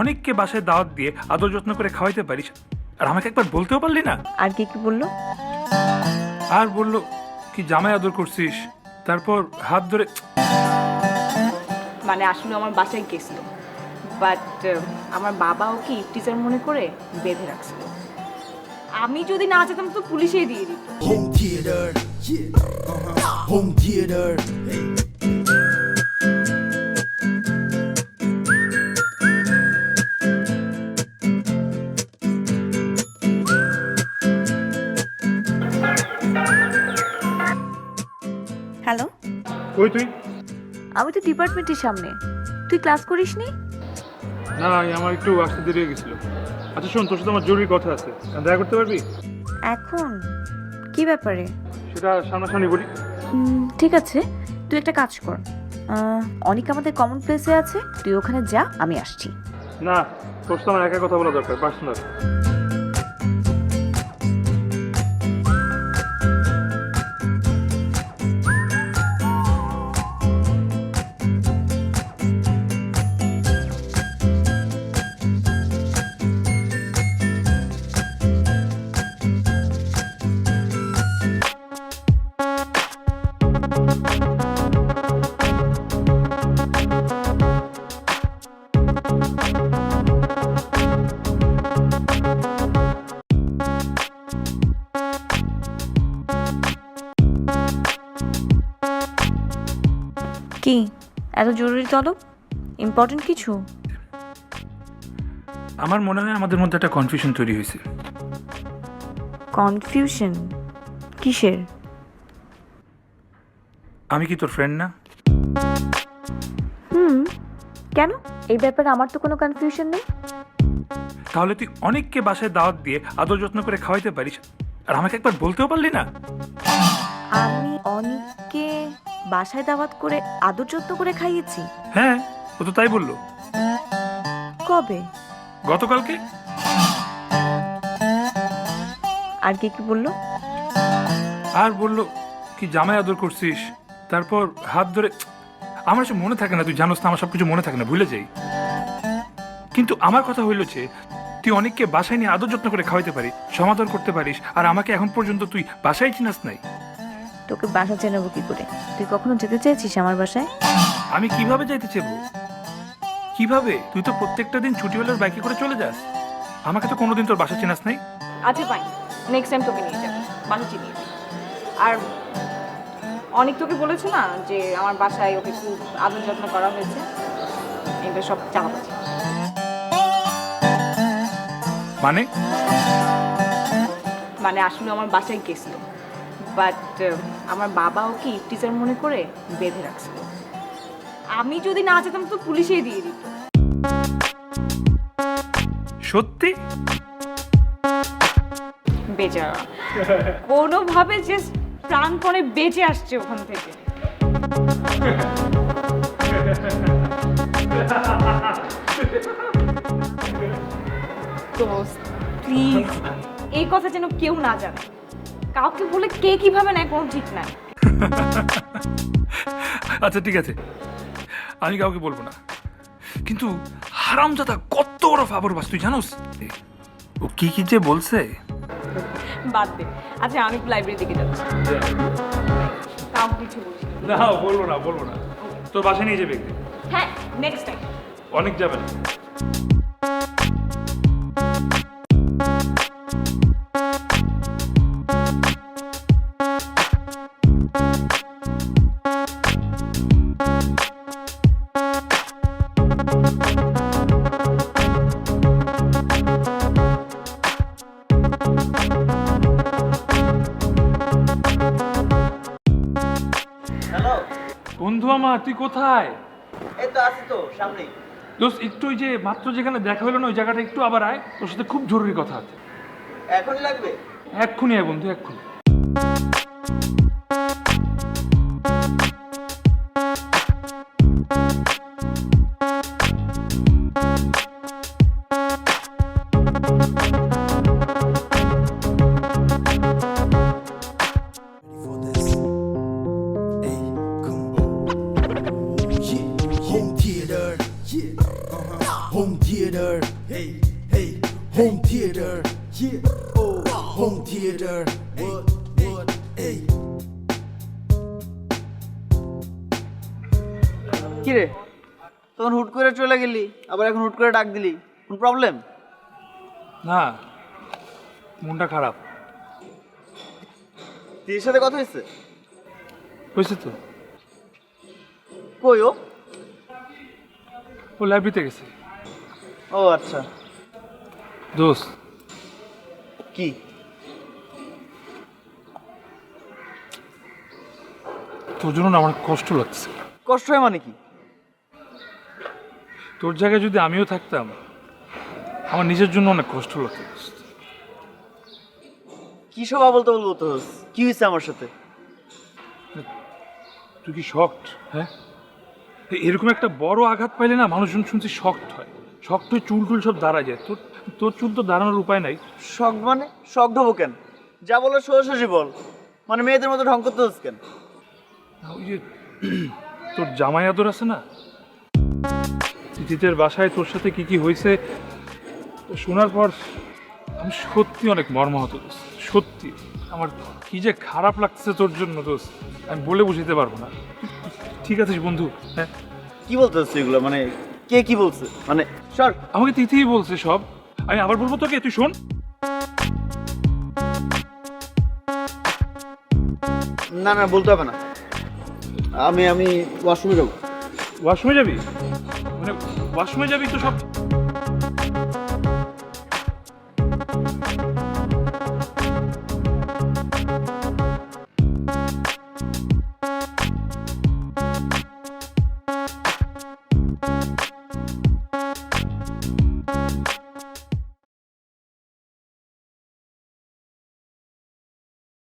অনেককে বাসায় দাওয়াত দিয়ে আদর যত্ন করে খাওয়াইতে পারিস, আর আমাকে একবার বলতেও পারলি না? আর কি কি বললো? আর বললো কি জামাই আদর করছিস, তারপর হাত ধরে। মানে আসলে আমার বাসায় গেছিল, বাট আমার বাবা ওকে টিচার মনে করে বেঁধে রাখছিল। আমি যদি না যেতাম তো পুলিশেই দিয়ে দিত। Home theater, yeah. Home theater. Hello, কই তুই? আমি তো ডিপার্টমেন্টের সামনে। তুই ক্লাস করিসনি? না, আমার একটু আসতে দেরি হয়ে গেছিল। আচ্ছা শোন, তোর সাথে আমার জরুরি কথা আছে, দেখা করতে পারবি? এখন কি ব্যাপারে? সেটা সামনাসামনি বলি। ঠিক আছে, তুই একটা কাজ কর। অনেক আমাদের কমন প্লেসে আছে, তুই ওখানে যা, আমি আসছি। না, তোর সাথে আমার একা কথা বলা দরকার, পার্সোনাল। কি এত জরুরি তলব? ইম্পর্টেন্ট কিছু? আমার মনে হয় আমাদের মধ্যে একটা কনফিউশন তৈরি হয়েছে। কনফিউশন কিসের? আমি কি তোর ফ্রেন্ড না? কেন? এই ব্যাপারে আমার তো কোনো কনফিউশন নেই। তাহলে তুই অনেককে বাসায় দাওয়াত দিয়ে আদর যত্ন করে খাওয়াইতে পারিস, আর আমাকে একবার বলতেও পারলি না? আমি অনেককে বাসায় দাওয়াত করে আদর যত্ন করে খাইয়েছি। হ্যাঁ, ও তো তাই বললো। কবে? গতকালকে। আর কি কি বললো? আর বললো কি জামাই আদর করছিস, তারপর হাত ধরে। আমার সব মনে থাকে না, তুই জানোস না, আমার সবকিছু মনে থাকে না, ভুলে যাই। কিন্তু আমার কথা হইল যে তুই অনেককে বাসায় নিয়ে আদর যত্ন করে খাওয়াইতে পারিস, সমাধান করতে পারিস, আর আমাকে এখন পর্যন্ত তুই বাসায় চিনাস নাই। তোকে বাসা চেনাবো কি করে? তুই কখনো যেতে চেয়েছিস আমার বাসায়? আমি কিভাবে যাইতে চাইবো? কিভাবে? তুই তো প্রত্যেকটা দিন ছুটি হলে বাইকে করে চলে যাস, আমাকে তো কোনোদিন তোর বাসা চিনাস নাই। আচ্ছা ফাইন, নেক্সট টাইম তোকে নিয়ে যাবো, বাসা চিনিয়ে দিই। আর অনেক তোকে বলেছে না যে আমার বাসায় ওকে খুব আদর যত্ন করা হয়েছে? এটা সব চালাচ্ছি। মানে? মানে আসলে আমার বাসায় গেছিল, বাট আমার বাবা ওকে টিচার মনে করে বেঁধে রাখছিল। আমি যদি না যেতাম তো পুলিশেই দিয়ে দিত। সত্যি? বেচারা কোনোভাবে যে প্রাণপণে বেঁচে আসছে ওখান থেকে। তো প্লিজ এই কথা যেন কেউ না জানে, কাউকে বলে কে কিভাবে নেয় কোনো ঠিক নাই। আচ্ছা ঠিক আছে, আমি কাউকে বলবো না। কিন্তু হারামজাদা কত বড় ফাবর বাস, তুই জানোস? ও কি কি যে বলছে। বাদ দে। আচ্ছা আমি লাইব্রেরি দিকে যাচ্ছি, কাউ কিছু বলিস না। না, বলবো না, বলবো না। তোর বাসায় নিয়ে যাবে একদিন। হ্যাঁ, নেক্সট টাইম। অনেক যাবে না। হ্যালো, বন্ধু আমার, তুই কোথায়? এই তো আছি তো সামনেই। দোস্ত একটু ওই যে মাত্র যেখানে দেখা হলো না, ওই জায়গাটা একটু আবার আয়, তোর সাথে খুব জরুরি কথা আছে। এখনই লাগবে? এক্ষুনি আয় বন্ধু, এক্ষুনি। For this. Hey, come on. Yeah. Home theater, yeah. Home theater. theater. Hey, hey, home theater. Yeah, oh, home theater. What, hey. কি রে তখন হুট করে চলে গেলি আবার এখন হুট করে ডাক দিলি কোন প্রবলেম? না, মনটা খারাপ দিদির সাথে কথা হয়েছে? হয়েছে তো। কই ও? ও লাইব্রেরিতে গেছে। ও আচ্ছা। দোস্ত, কি? তোর জন্য না আমার কষ্ট লাগছে। কষ্ট হয় মানে কি? তোর জায়গায় যদি আমিও থাকতাম আমার নিজের জন্য অনেক কষ্ট লাগতো দোস্ত। কি সব বলতে বলবো তো? কি হয়েছে আমার সাথে? তুই কি শকড? হ্যাঁ, এরকম একটা বড় আঘাত পাইলে না মানুষজন শুনছি শকড হয়, শক্ত হয়ে চুল টুল সব দাঁড়া যায়। তোর তোর চুল তো দাঁড়ানোর উপায় নাই। শখ মানে শখ হবো কেন? যা বলো সোজাসুজি বল। মানে মেয়েদের মতো ঢং করতে হচ্ছে কেন? ওই যে তোর জামাই আদর আছে না, তিথিতের বাসায় তোর সাথে কি কি হয়েছে শোনার পর আমি সত্যি অনেক মর্মাহত দোস্ত। সত্যি আমার কি যে খারাপ লাগছে তোর জন্য দোস্ত, আমি বলে বুঝাতে পারবো না। ঠিক আছিস বন্ধু? হ্যাঁ, কি বলতে হচ্ছে এগুলো? মানে কে কি বলছে? মানে সর। আমাকে তিথিই বলছে সব। আমি আবার বলবো তোকে, তুই শোন। না না বলতে হবে না। আমি ওয়াশরুমে যাবো। ওয়াশরুমে যাবি? মানে ওয়াশরুমে যাবি তো সব